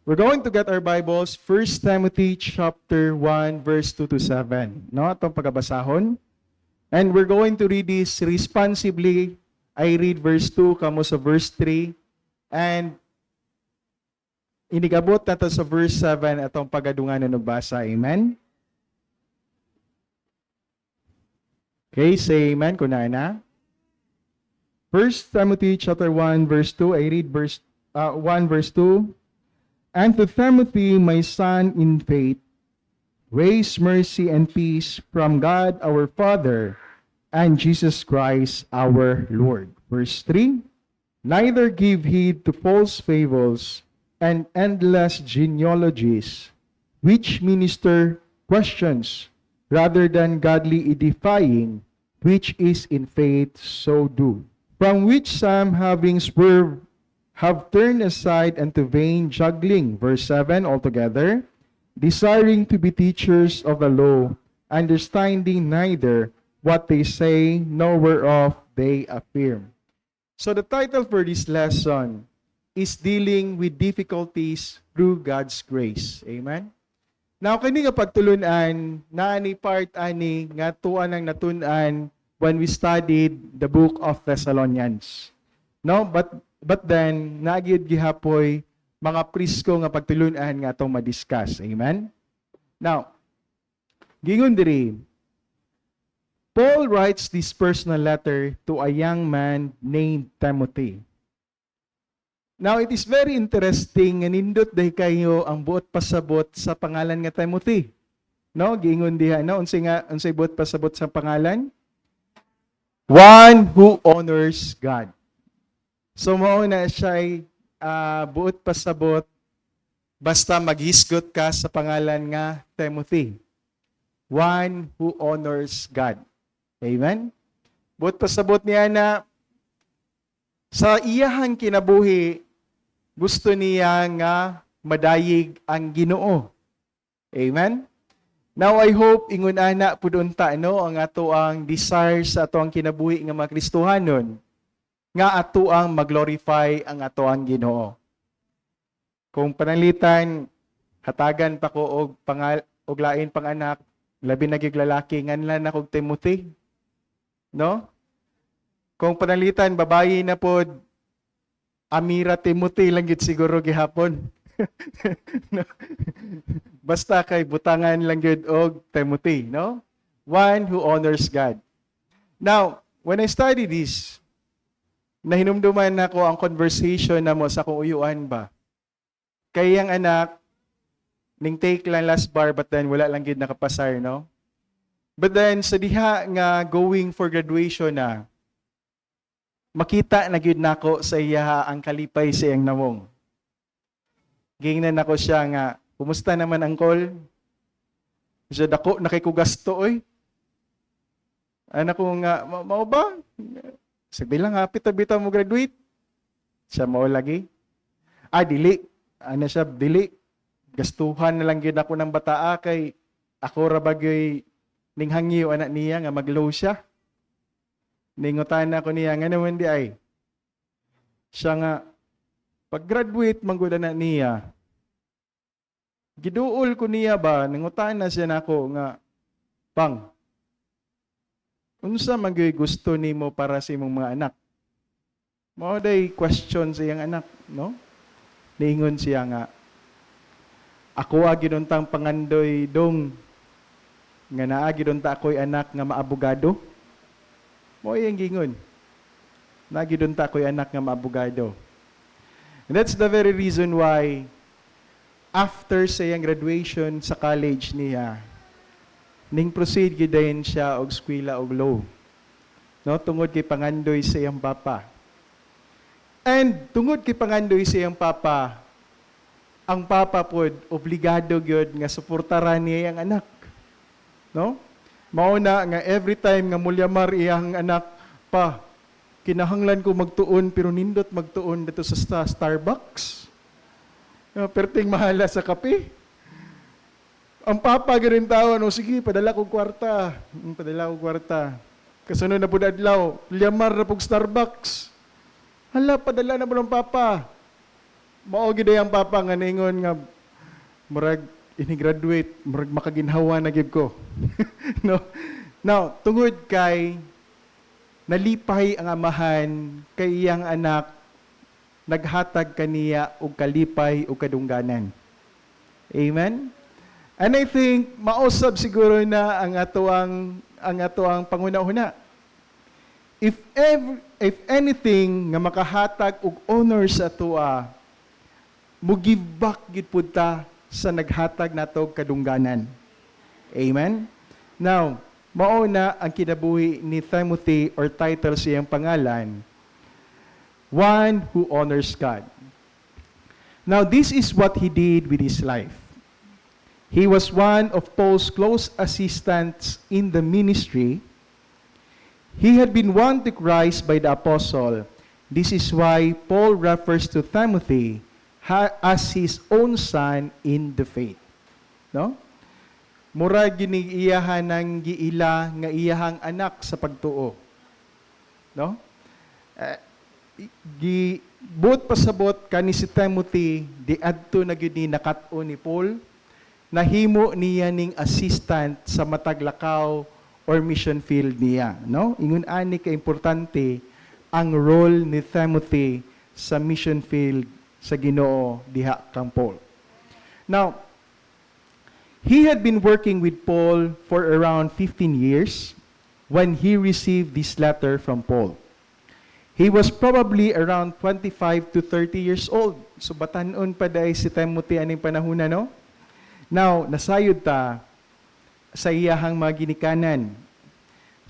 We're going to get our Bibles, 1 Timothy chapter 1, verse 2 to 7. No, itong pagabasahon. And we're going to read this responsibly. I read verse 2, kamo sa verse 3. And inigabot na to sa verse 7 atong pagadungan na nagbasa. Amen? Okay, say amen kung na. 1 Timothy chapter 1, verse 2. I read verse 1, verse 2. And to Timothy, my son in faith, grace, mercy, and peace from God our Father and Jesus Christ our Lord. Verse 3, neither give heed to false fables and endless genealogies, which minister questions rather than godly edifying, which is in faith so do. From which some having swerved have turned aside unto vain juggling. Verse 7 altogether, desiring to be teachers of the law, understanding neither what they say, nor whereof they affirm. So the title for this lesson is dealing with difficulties through God's grace. Amen? Now, kini nga pagtulunan, naani part ani nga tuan ang natunan when we studied the book of Thessalonians. No, but then nagyud gihapoy mga prisko nga pagtulunan nga atong madiscuss. Amen? Now, gingon diri, Paul writes this personal letter to a young man named Timothy. Now, it is very interesting nga nindot dahi kayo ang buot pasabot sa pangalan nga Timothy. No, gingon diha, no, unsay buot pasabot sa pangalan? One who honors God. So mao na siya buot pasabot basta maghisgot ka sa pangalan nga Timothy. One who honors God. Amen? Buot pasabot niya na sa iyahang kinabuhi gusto niya nga madayig ang Ginoo. Amen? Now I hope ingon ana pud unta no ang ato ang desire sa ato ang kinabuhi nga mga Kristohanon nga atuang maglorify ang atoang Ginoo. Kung panalitan hatagan pa ko og lain pang anak, labi na gyud lalaki nganlan na kog Timothy, no? Kung panalitan babayi na pod, Amira Timothy lang gyud siguro gihapon. No? Basta kay butangan lang gyud og Timothy, no? One who honors God. Now, when I study this, nahinumduman nako ang conversation na mo sa kung uyuan ba. Kay ang anak, ning take lang last bar but then wala lang gyud nakapasar, no? But then sa diha nga going for graduation na, makita na gyud nako sa iya ang kalipay sa iyang namong. Gingnan nako siya nga, kumusta naman angkol? Siya dako na kay ko gasto oy. Anak ko nga, mao ba? Sabi lang, hapit na bitaw mo graduate. Siya mao lagi. Dili. Ano siya, dili. Gastuhan na lang gyud ako ng bataa kay ako ra bagay ning hangyo anak niya nga maglow siya. Ningutan na ko niya nga naman di ay. Siya nga pag-graduate manggod na niya. Giduol ko niya ba ningutan na siya nako nga pang. Unsa man gyud gusto nimo para sa imong mga anak? Mao day question sa iyang anak, no? Niingon siya nga ako ginuntang pangandoy dong nga naa gidunta ako'y anak nga maabogado. Mo iyang gingon. Na gidunta ako'y anak nga maabogado. And that's the very reason why after sa iyang graduation sa college niya, ning proceed gidayon siya og eskwela og law. No, tungod kay pangandoy sa iyang papa. And tungod kay pangandoy sa iyang papa, ang papa pod obligado gyud nga suportaran niya ang anak. No? Mao na nga every time nga mulyamar iyang anak pa kinahanglan ko magtuon pero nindot magtuon dito sa Starbucks. Perting mahala sa kape. Ang papa garin tawon, sige, padala ko kwarta. Padala ko kwarta. Kasunod na po adlaw, mulyamar na po Starbucks. Hala, padala na po ng papa. Mao gid ang papa nga ningon nga murag ini-graduate, murag makaginhawa na gyud ko. No. Now, tungod kay nalipay ang amahan kay iyang anak naghatag kaniya og kalipay ug kadungganan. Amen. And I think mausab siguro na ang atoang pangunahuna. If anything nga makahatag og honor sa atoa, mo give back gid pud ta sa naghatag nato kadungganan. Amen. Now, mao na ang kinabuhi ni Timothy or title sa iyang pangalan, one who honors God. Now, this is what he did with his life. He was one of Paul's close assistants in the ministry. He had been won to Christ by the apostle. This is why Paul refers to Timothy as his own son in the faith. No? Murag giniiyahan ng giila nga iyahang anak sa pagtuo. No? Buot pasabot kani si Timothy di adto na gyud ni nakat-o ni Paul, nahimo niya ning assistant sa mataglakaw or mission field niya, no? Ingon ani ka importante ang role ni Timothy sa mission field sa Ginoo diha kang Paul. Now, he had been working with Paul for around 15 years when he received this letter from Paul. He was probably around 25 to 30 years old. So batanon pa day si Timothy aning panahon na, no? Now, nasayod ta sa iyahang mga ginikanan.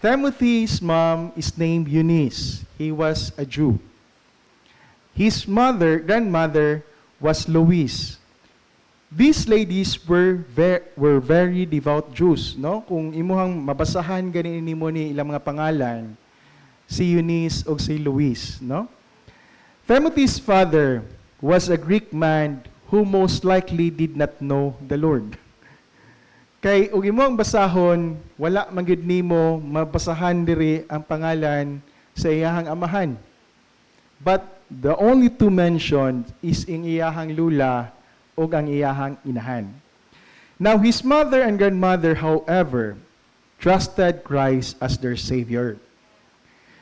Timothy's mom is named Eunice. He was a Jew. His grandmother was Lois. These ladies were very devout Jews, no? Kung imuhang mabasahan ganin nimo ni ilang mga pangalan, si Eunice o si Lois, no? Timothy's father was a Greek man who most likely did not know the Lord. Kay ug imo ang basahon, wala man gyud nimo mabasahan diri ang pangalan sa iyahang amahan. But the only two mentioned is ang iyahang lula o ang iyahang inahan. Now, his mother and grandmother, however, trusted Christ as their Savior.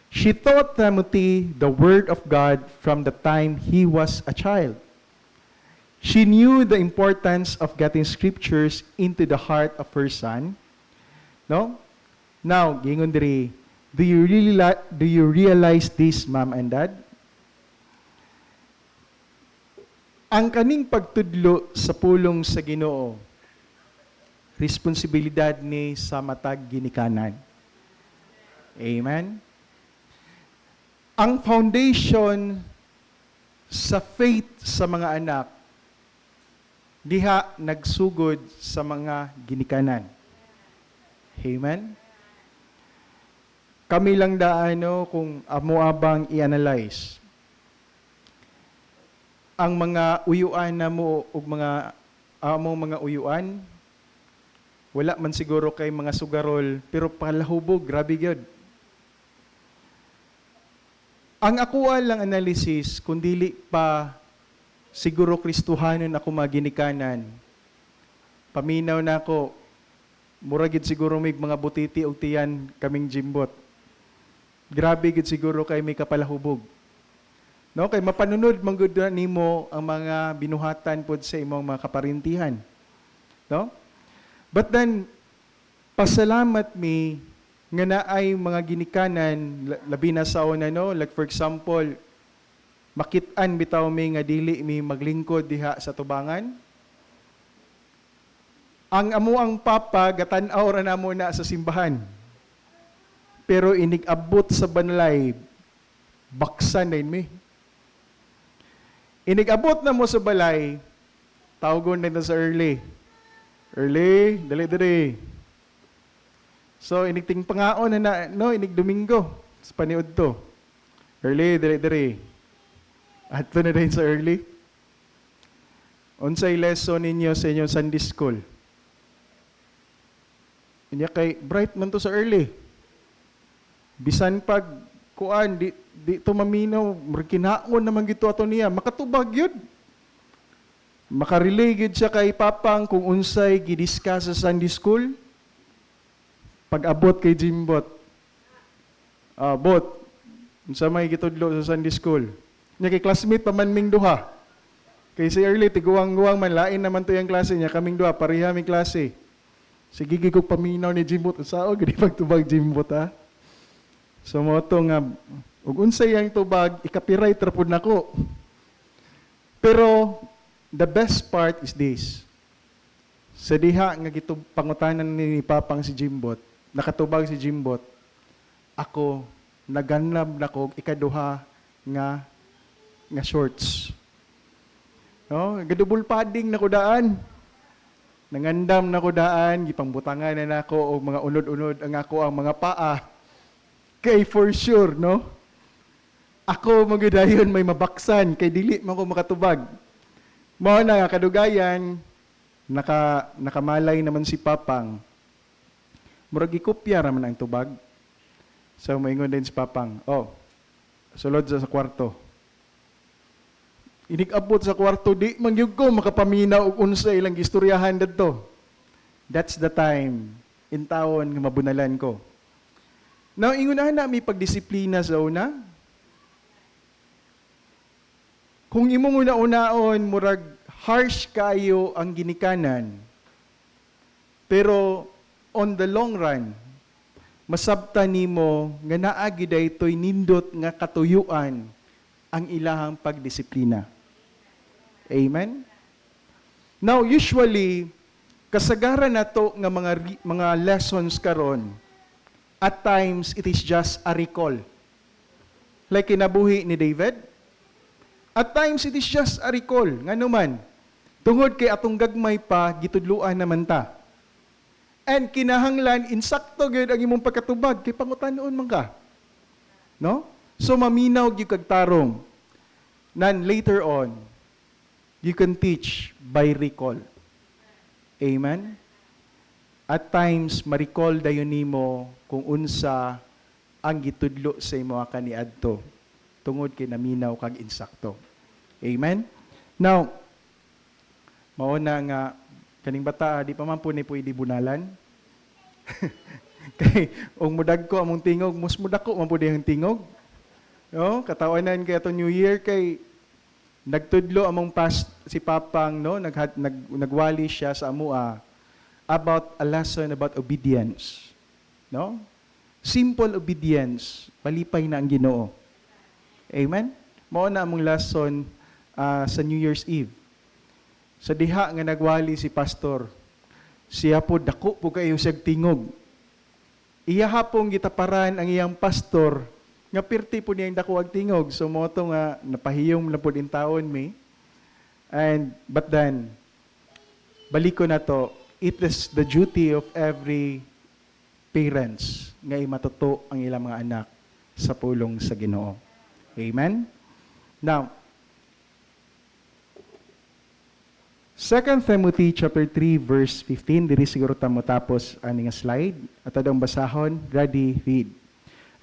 She taught Timothy the Word of God from the time he was a child. She knew the importance of getting scriptures into the heart of her son. No? Now, gingon diri, do you realize this, mom and dad? Ang kaning pagtudlo sa pulong sa Ginoo, responsibilidad ni sa matag ginikanan. Amen? Ang foundation sa faith sa mga anak, diha nagsugod sa mga ginikanan. Amen? Kami lang daano kung amo abang i-analyze ang mga uyuan na mo o mga among mga uyuan, wala man siguro kay mga sugarol, pero palahubog, grabe gyud. Ang akuan lang analysis, kung dili pa siguro Kristohanon ako maginikanan, paminaw na ako, muragid siguro may mga butiti o tiyan kaming jimbot. Grabe gid siguro kay may kapalahubog. No, kay mapanunod manggud nimo ang mga binuhatan pod sa imong mga kaparintihan. No? But then pasalamat mi nga naay mga ginikanan labi na sa una, no, like for example, makit-an bitaw mi nga dili mi maglingkod diha sa tubangan. Ang amo ang papa gatan-aw ra namo na sa simbahan. Pero inig-abot sa banlay baksan din mi. Inig-abot na mo sa balay, tawagon na sa early. Early, dali. So, inigting pangaon na no, inig Domingo, sa paniod to. Early, dali. At na rin sa early. Unsay lesson ninyo sa inyong Sunday school? Inya kay, bright man to sa early. Bisan pag, kuan, di to maminaw, kinaon naman gito ato niya, makatubag yun. Makarelay gid siya kay Papang kung unsay gidiscuss sa Sunday school. Pag-abot kay Jimbot. Bot, unsa may gitudlo sa Sunday school. Nya kay classmate pamanming duha. Kay si early, tiguwang-guwang man, lain naman to yung klase niya, kaming duha, pareha may klase. Sige, gigog paminaw ni Jimbot, sao, gini pagtubag Jimbot, ha? So, mo to nga, ug unsay yang tubag, i-copyright ra pud nako. Pero the best part is this. Sa diha nga pangutanan ni Papang si Jimbot, nakatubag si Jimbot, ako naganlab nako ikaduha nga shorts. No, gadubol padding nako daan. Nangandam nako daan, gipangbutangan na nako og mga unod-unod ang ako ang mga paa. Kay for sure, no? Ako magidayon may mabaksan kay dili man ko makatubag. Mao na nga kadugayan nakamalay naman si Papang. Murag gikopya ra man ang tubag. So moingon din si Papang, sulod sa kwarto. Inig-abot sa kwarto, di man gyud ko makapaminaw og unsa ilang gistoryahan dadto. That's the time in taon nga mabunalan ko. Now, ingunahan na may pagdisiplina sa una. Kung imong una-unaon, murag harsh kayo ang ginikanan. Pero on the long run, masabta nimo nga naa gid daytoy nindot nga katuyuan ang ilahang pagdisiplina. Amen? Now, usually, kasagaran nato nga mga lessons karon, at times, it is just a recall. Like kinabuhi ni David. At times, it is just a recall. Nga naman, tungod kay atong gagmay pa, gitudluan naman ta. And kinahanglan, insakto gyud ang imong pagkatubag, kay pangutanon man ka. No? So, maminaw gyud kag tarong. Nan later on, you can teach by recall. Amen? At times, ma-recall dayon nimo kung unsa ang gitudlo sa imo kaniadto. tungod kay naminaw kag insakto. Amen? Now, mauna nga, kaning bata, di pa man po ni pwede bunalan. Kay, mudag ko among tingog, mus mudag ko man po yung tingog. No? Katawanan kay atong New Year, kay nagtudlo among si Papang, no? Nagwali siya sa amua about a lesson about obedience. No? Simple obedience, palipay na ang Ginoo. Amen? Mao na among lesson sa New Year's Eve. Sa diha nga nagwali si pastor, siya po dako po kayo siyag tingog. Iya hapong gitaparan ang iyang pastor nga pirti po niyang dako ag tingog. So mo to nga napahiyom na po din taon mi. But then balik ko na to, it is the duty of every parents nga matuto ang ilang mga anak sa pulong sa Ginoo. Amen? Now, 2 Timothy chapter 3 verse 15, diri siguro tamo tapos ani nga slide at adong basahon. Ready, read.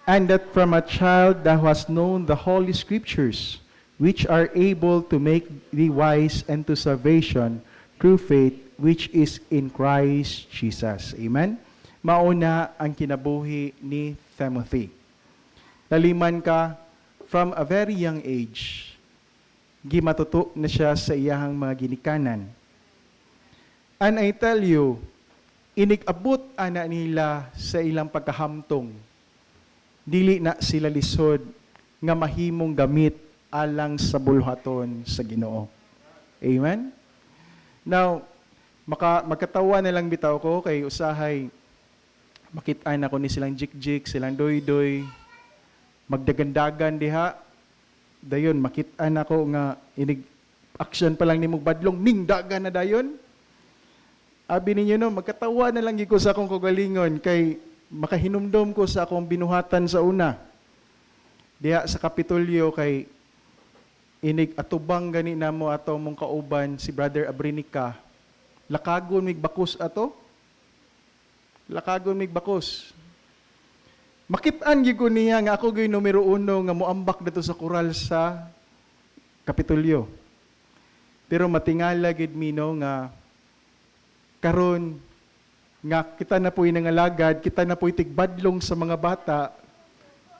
And that from a child thou hast known the holy scriptures, which are able to make thee wise unto salvation through faith which is in Christ Jesus. Amen? Mauna ang kinabuhi ni Timothy. Naliman ka from a very young age. Gimatuto na siya sa iyahang mga ginikanan. And I tell you, inig-abot ana nila sa ilang pagkahamtong. Dili na sila lisod nga mahimong gamit alang sa bulhaton sa Ginoo. Amen? Now, magkatawa na lang bitaw ko kay usahay makitaan ako ni silang jik-jik, silang doy-doy, magdagandagan diha. Dayon, makitaan ako nga inig action pa lang ni mong badlong, ning dagan na dayon. Abi ninyo no, magkatawa na lang ko sa akong kagalingon kay makahinumdom ko sa akong binuhatan sa una. Diha sa Kapitolyo kay inig atubang gani namo ato mong kauban si Brother Abrinica. Lakagon mig bakos ato. Lakagon mig bakos. Makitaan gyud ko niya nga ako gyud numero 1 nga moambak dito sa koral sa Kapitolyo. Pero matingala gid mino nga karon nga kita na po'y nangalagad, kita na po'y tigbadlong sa mga bata.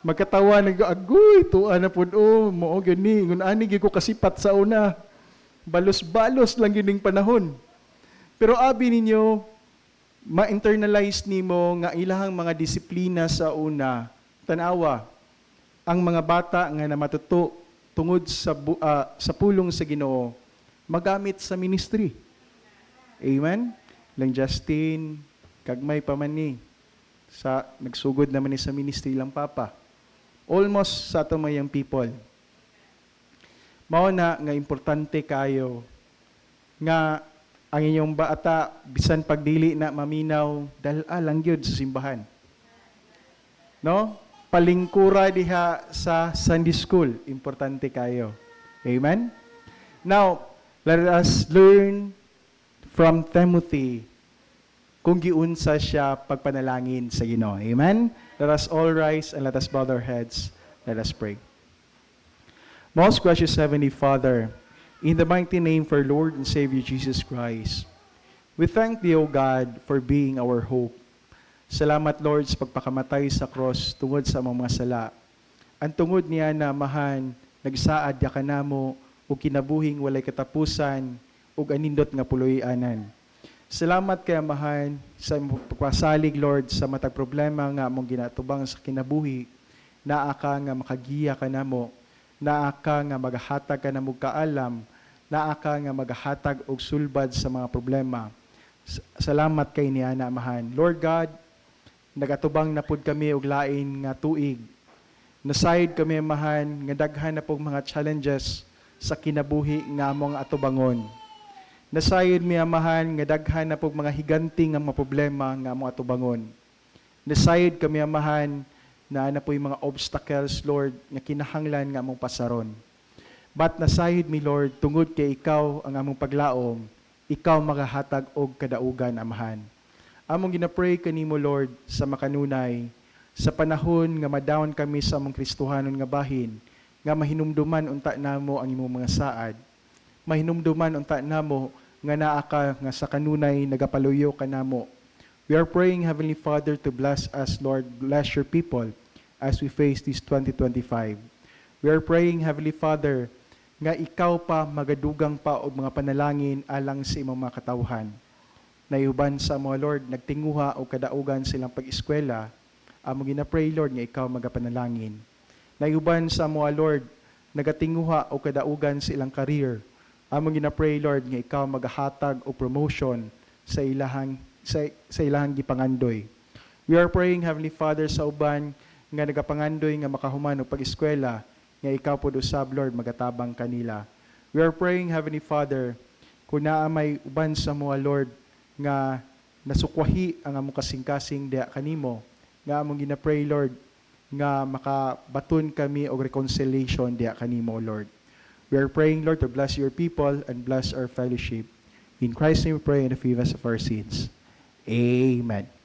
Magkatawa nag-agoy tuwa na pud mao gyud ni ngun ani gyud ko kasipat sa una. Balos-balos lang gyud ning panahon. Pero abi ninyo ma-internalize nimo nga ilahang mga disiplina sa una. Tanawa, ang mga bata nga namatuto tungod sa pulong sa Ginoo magamit sa ministry. Amen? Lang Justin, kagmay pa man ni sa nagsugod naman ni sa ministry lang papa. Almost sa ato mayang people. Mao na nga importante kayo nga ang inyong bata, bisan pagdili na maminaw, dala lang yun sa simbahan. No? Palingkura diha sa Sunday School. Importante kayo. Amen? Now, let us learn from Timothy kung giunsa siya pagpanalangin sa Ginoo. Amen? Let us all rise and let us bow our heads. Let us pray. Most gracious Heavenly Father, in the mighty name for Lord and Savior Jesus Christ, we thank Thee, O God, for being our hope. Salamat, Lord, sa pagpakamatay sa cross tungod sa among mga sala. Ang tungod niya na amahan, nagsaad ya kanamo o kinabuhing walay katapusan o anindot nga puloy-anan. Salamat kay amahan sa pagpasalig, Lord, sa matag problema nga among ginatubang sa kinabuhi, naa ka nga makagiya kanamo, naa ka nga magahatag kanamo kaalam, naa ka nga magahatag og sulbad sa mga problema. Salamat kay niya na amahan. Lord God, nagatubang na pud kami og lain nga tuig. Nasayod kami amahan nga daghan na pog mga challenges sa kinabuhi nga among atubangon. Nasayod mi amahan nga daghan na pog mga higanti nga mga problema nga among atubangon. Nasayod kami amahan na napoy mga obstacles, Lord, nga kinahanglan nga among pasaron. But nasayod mi, Lord, tungod kay Ikaw ang among paglaom, Ikaw magahatag og kadaugan, amahan. Among ginapray kanimo, Lord, sa makanunay, sa panahon nga madawon kami sa among Kristohanon nga bahin, nga mahinumduman unta namo ang imong mga saad. Mahinumduman unta namo nga naa ka nga sa kanunay nagapaluyo kanamo. We are praying, Heavenly Father, to bless us, Lord. Bless your people as we face this 2025. We are praying, Heavenly Father, nga ikaw pa magadugang pa og mga panalangin alang sa imong mga katawhan. Nayuban sa mga Lord, nagtinguha o kadaugan silang pag-eskwela, amo ginapray, Lord, nga ikaw magapanalangin. Nayuban sa mga Lord, nagatinguha o kadaugan sa ilang career, amo ginapray, Lord, nga ikaw magahatag o promotion sa ilahang gipangandoy. We are praying, Heavenly Father, sa uban nga nagapangandoy nga makahuman og pag-eskwela, nga ikaw pod usab, Lord, magatabang kanila. We are praying, Heavenly Father, kung naa may uban sa mga Lord nga nasukwahi ang among kasing-kasing diha kanimo, nga among ginapray, Lord, nga makabaton kami og reconciliation diha kanimo, Lord. We are praying, Lord, to bless your people and bless our fellowship. In Christ's name we pray in the forgiveness of our sins. Amen.